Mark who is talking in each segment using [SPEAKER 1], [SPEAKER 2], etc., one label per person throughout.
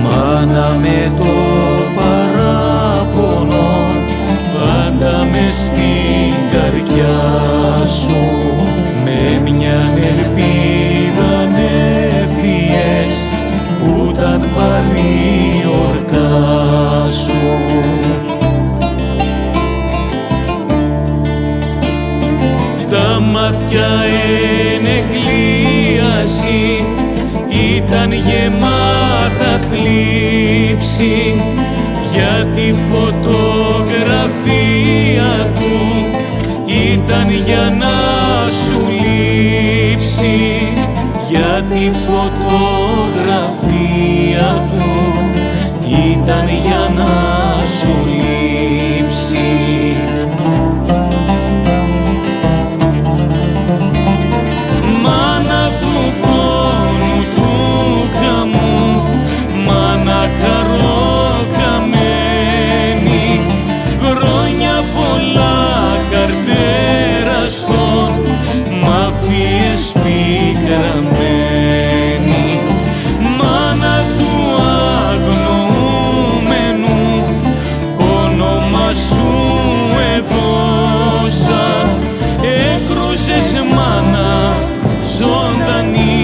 [SPEAKER 1] Μάνα με το παράπονο πάντα μες στην καρδιά σου, με μια ελπίδα νέφιες που ήταν πάλι ορκά σου. Τα μάτια ενεκλίαση ήταν γεμάτα θλίψη, για τη φωτογραφία του ήταν για να σου λείψει, για τη φωτογραφία του ήταν για να σου λείψει. Μάνα του πόνου του καμού, μάνα χαροκαμένη, χρόνια πολλά καρτέραστον, μαφίες πικραμένη. Μάνα του αγνοούμενου, όνομα σου έδωσα, έκρουσες μάνα ζωντανή,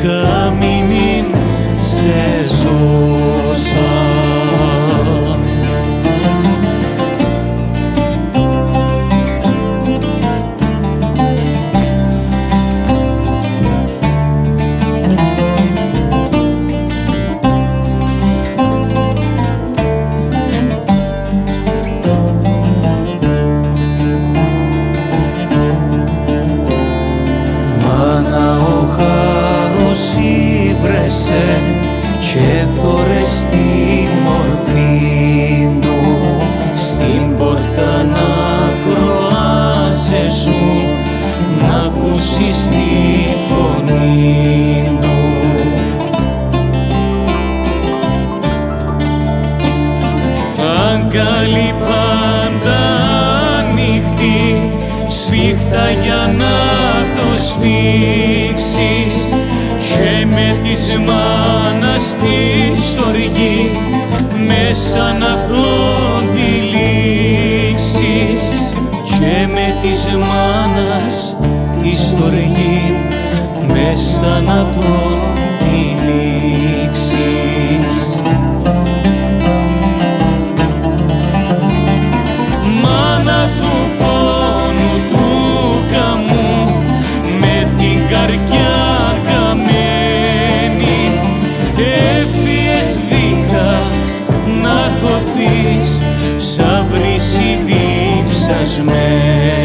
[SPEAKER 1] καμίνην σε ζώσα. Μάνα ο χάρος ήβρεσε και θωρες τη μορφή του, στην πόρτα να κροάζεσουν, να ακούσεις τη φωνή του. Αγκάλι πάντα ανοιχτή, σφίχτα για να το σφίξεις, και με της μάνας τη στοργή μέσα να τον τυλίξεις, και με της μάνας τη στοργή μέσα να τον τυλίξεις. Μάνα του πόνου του καμού, με την καρδιά καμένη, έφυγες δίχα να το δεις, σαν βρύση διψασμένη.